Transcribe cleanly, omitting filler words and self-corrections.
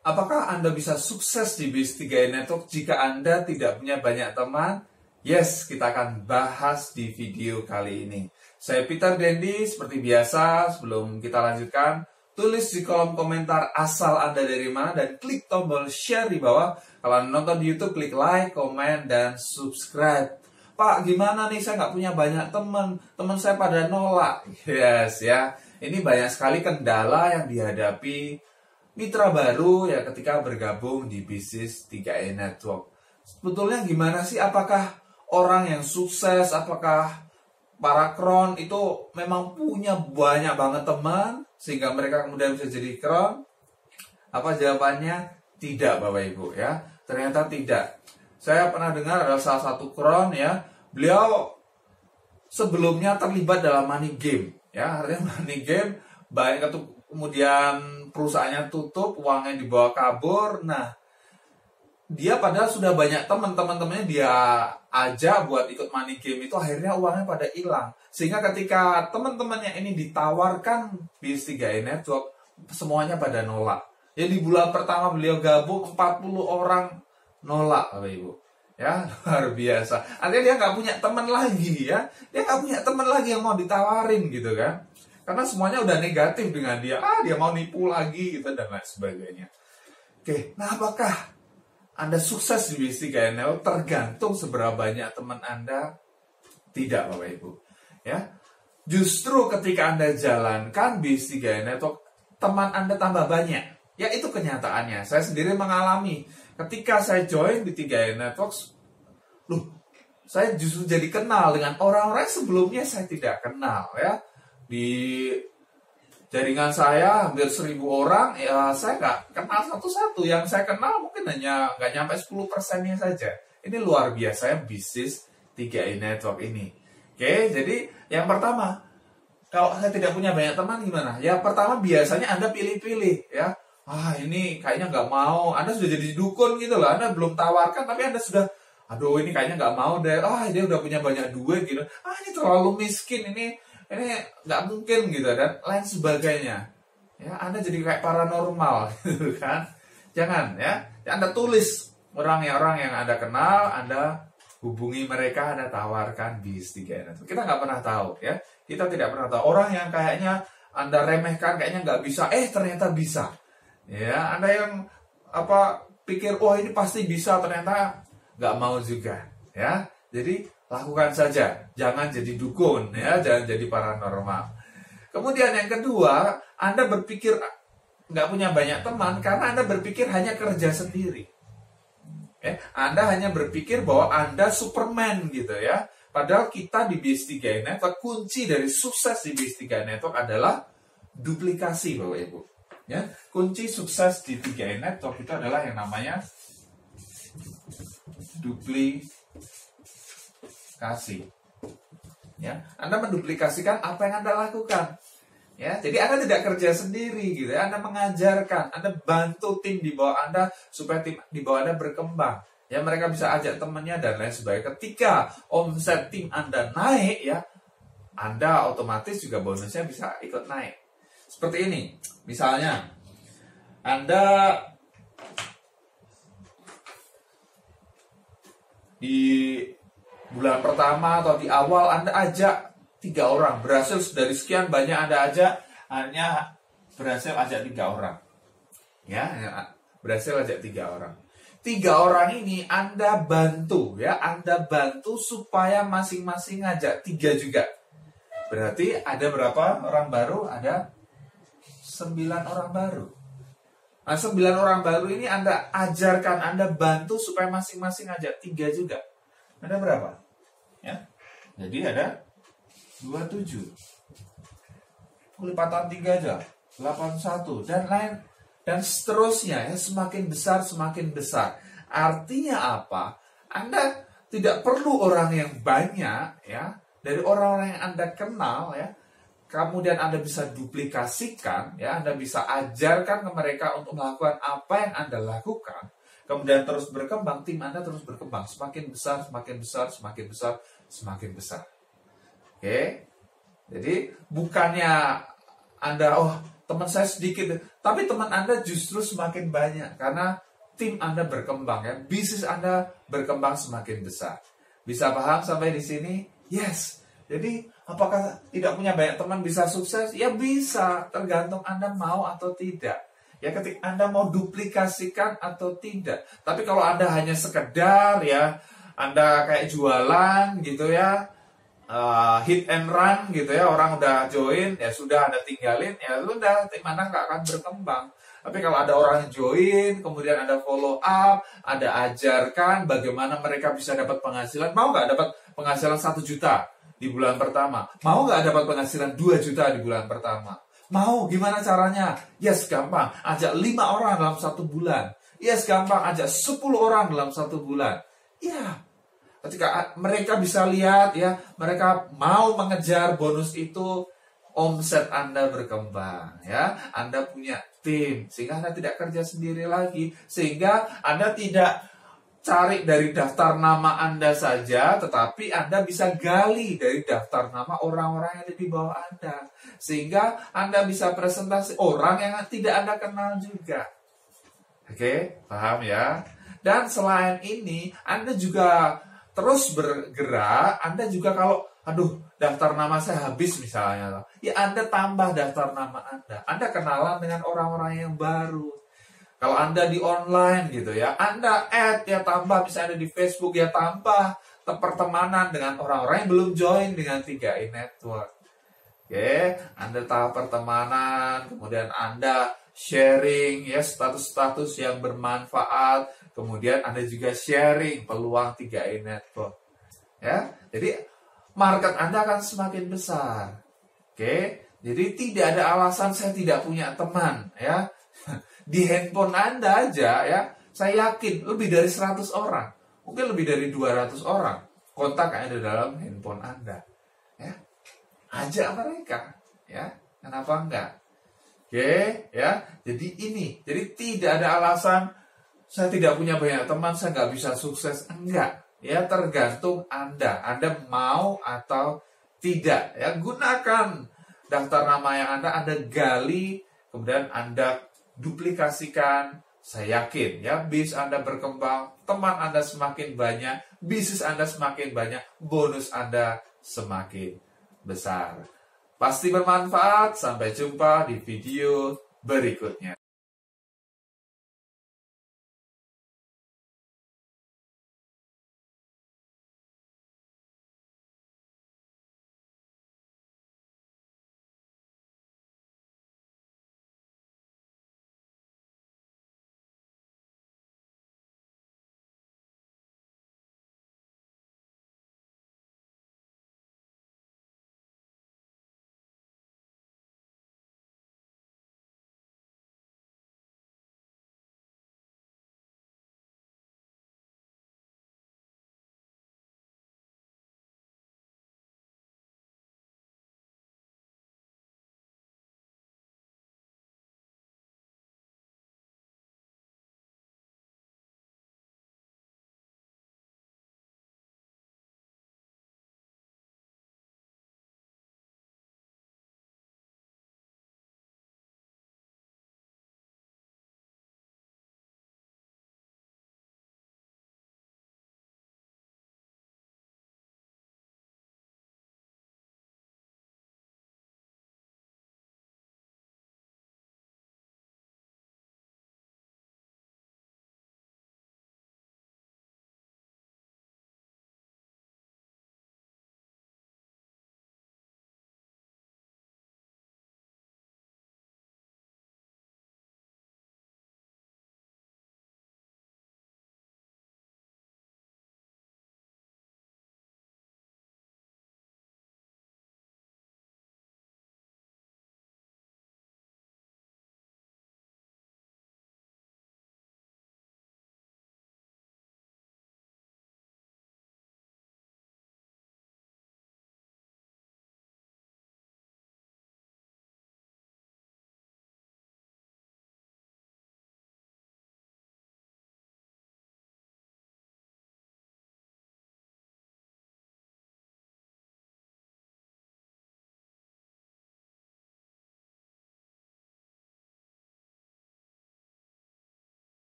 Apakah Anda bisa sukses di bisnis 3i Network jika Anda tidak punya banyak teman? Yes, kita akan bahas di video kali ini. Saya Peter Dendi, seperti biasa, sebelum kita lanjutkan, tulis di kolom komentar asal Anda dari mana dan klik tombol share di bawah. Kalau nonton di YouTube, klik like, komen, dan subscribe. Pak, gimana nih? Saya nggak punya banyak teman. Teman saya pada nolak. Yes, ya. Ini banyak sekali kendala yang dihadapi mitra baru ya ketika bergabung di bisnis 3i Network. Sebetulnya gimana sih? Apakah orang yang sukses, apakah para kron itu memang punya banyak banget teman sehingga mereka kemudian bisa jadi kron? Apa jawabannya? Tidak, Bapak Ibu ya. Ternyata tidak. Saya pernah dengar ada salah satu kron ya. Beliau sebelumnya terlibat dalam money game ya. Artinya money game banyak kemudian perusahaannya tutup, uangnya dibawa kabur. Nah, dia padahal sudah banyak teman-temannya dia ajak buat ikut money game itu, akhirnya uangnya pada hilang. Sehingga ketika teman-temannya ini ditawarkan bisnis 3i Network, semuanya pada nolak. Ya di bulan pertama beliau gabung 40 orang nolak, Bapak Ibu. Ya, luar biasa. Artinya dia nggak punya teman lagi ya. Dia nggak punya teman lagi yang mau ditawarin gitu kan. Karena semuanya udah negatif dengan dia. Dia mau nipu lagi gitu dan lain sebagainya. Oke, nah apakah Anda sukses di bisnis 3i Network? Tergantung seberapa banyak teman Anda. Tidak, Bapak Ibu. Ya, justru ketika Anda jalankan bisnis 3i Network, teman Anda tambah banyak. Ya, itu kenyataannya. Saya sendiri mengalami. Ketika saya join di 3i Network, saya justru jadi kenal dengan orang-orang sebelumnya saya tidak kenal ya. Di jaringan saya hampir 1000 orang, ya saya nggak kenal satu-satu. Yang saya kenal mungkin hanya nggak nyampe 10%-nya saja. Ini luar biasa ya bisnis 3i Network ini. Oke, jadi yang pertama, kalau saya tidak punya banyak teman gimana? Ya pertama biasanya Anda pilih-pilih ya. Ini kayaknya nggak mau. Anda sudah jadi dukun gitu loh. Anda belum tawarkan tapi Anda sudah, aduh ini kayaknya nggak mau deh. Dia udah punya banyak duit gitu. Ini terlalu miskin, ini nggak mungkin gitu dan lain sebagainya. Ya, Anda jadi kayak paranormal gitu kan. Jangan ya. Anda tulis orang yang Anda kenal, Anda hubungi mereka, Anda tawarkan bisnis 3i Network. Kita nggak pernah tahu ya. Kita tidak pernah tahu. Orang yang kayaknya Anda remehkan, kayaknya nggak bisa, ternyata bisa. Ya, Anda yang pikir, ini pasti bisa, ternyata nggak mau juga. Ya, jadi lakukan saja, jangan jadi dukun ya, jangan jadi paranormal. Kemudian yang kedua, Anda berpikir nggak punya banyak teman karena Anda berpikir hanya kerja sendiri. Anda hanya berpikir bahwa Anda Superman gitu ya. Padahal kita di bisnis 3i Network, kunci dari sukses di bisnis 3i Network adalah duplikasi, Bapak Ibu. Ya, kunci sukses di 3i Network itu adalah yang namanya duplikasi. Ya, Anda menduplikasikan apa yang Anda lakukan. Ya, jadi Anda tidak kerja sendiri gitu ya. Anda mengajarkan, Anda bantu tim di bawah Anda supaya tim di bawah Anda berkembang. Ya, mereka bisa ajak temannya dan lain sebagainya. Ketika omset tim Anda naik ya, Anda otomatis juga bonusnya bisa ikut naik. Seperti ini. Misalnya Anda di bulan pertama atau di awal Anda ajak 3 orang, berhasil dari sekian banyak Anda ajak, hanya berhasil ajak 3 orang. Ya, berhasil ajak 3 orang. 3 orang ini Anda bantu ya, Anda bantu supaya masing-masing ngajak 3 juga. Berarti ada berapa orang baru? Ada 9 orang baru. Nah, 9 orang baru ini Anda ajarkan, Anda bantu supaya masing-masing ngajak 3 juga. Ada berapa? Ya. Jadi ada 27. Lipatan 3 aja, 81 dan lain dan seterusnya ya, semakin besar semakin besar. Artinya apa? Anda tidak perlu orang yang banyak ya, dari orang-orang yang Anda kenal ya. Kemudian Anda bisa duplikasikan ya, Anda bisa ajarkan ke mereka untuk melakukan apa yang Anda lakukan. Kemudian terus berkembang, tim Anda terus berkembang, semakin besar, semakin besar, semakin besar, semakin besar. Oke. Jadi bukannya Anda teman saya sedikit, tapi teman Anda justru semakin banyak karena tim Anda berkembang ya, bisnis Anda berkembang semakin besar. Bisa paham sampai di sini? Yes. Jadi apakah tidak punya banyak teman bisa sukses? Ya bisa, tergantung Anda mau atau tidak. Ya ketika Anda mau duplikasikan atau tidak. Tapi kalau Anda hanya sekedar ya, Anda kayak jualan gitu ya, hit and run gitu ya, orang udah join ya sudah Anda tinggalin ya sudah, tim Anda nggak akan berkembang. Tapi kalau ada orang yang join, kemudian Anda follow up, Anda ajarkan bagaimana mereka bisa dapat penghasilan. Mau nggak dapat penghasilan 1 juta di bulan pertama? Mau nggak dapat penghasilan 2 juta di bulan pertama? Mau, gimana caranya? Yes, gampang, ajak 5 orang dalam 1 bulan. Yes, gampang, ajak 10 orang dalam 1 bulan. Ya, ketika mereka bisa lihat ya, mereka mau mengejar bonus itu, omset Anda berkembang ya. Anda punya tim sehingga Anda tidak kerja sendiri lagi, sehingga Anda tidak cari dari daftar nama Anda saja, tetapi Anda bisa gali dari daftar nama orang-orang yang ada di bawah Anda, sehingga Anda bisa presentasi orang yang tidak Anda kenal juga. Oke, paham ya? Dan selain ini, Anda juga terus bergerak. Anda juga kalau, daftar nama saya habis misalnya, ya Anda tambah daftar nama Anda. Anda kenalan dengan orang-orang yang baru. Kalau Anda di online gitu ya, Anda add ya, tambah misalnya di Facebook ya, tambah pertemanan dengan orang-orang yang belum join dengan 3i Network. Oke, Anda tahap pertemanan, kemudian Anda sharing ya status-status yang bermanfaat, kemudian Anda juga sharing peluang 3i Network. Ya, jadi market Anda akan semakin besar. Oke, jadi tidak ada alasan saya tidak punya teman ya. Di handphone Anda aja ya, saya yakin lebih dari 100 orang, mungkin lebih dari 200 orang kontak ada dalam handphone Anda. Ya, ajak mereka ya, kenapa enggak? Oke, ya. Jadi tidak ada alasan saya tidak punya banyak teman, saya nggak bisa sukses. Enggak. Ya, tergantung Anda. Anda mau atau tidak. Ya, gunakan daftar nama yang Anda gali, kemudian Anda duplikasikan. Saya yakin ya, bisnis Anda berkembang, teman Anda semakin banyak, bisnis Anda semakin banyak, bonus Anda semakin besar. Pasti bermanfaat. Sampai jumpa di video berikutnya.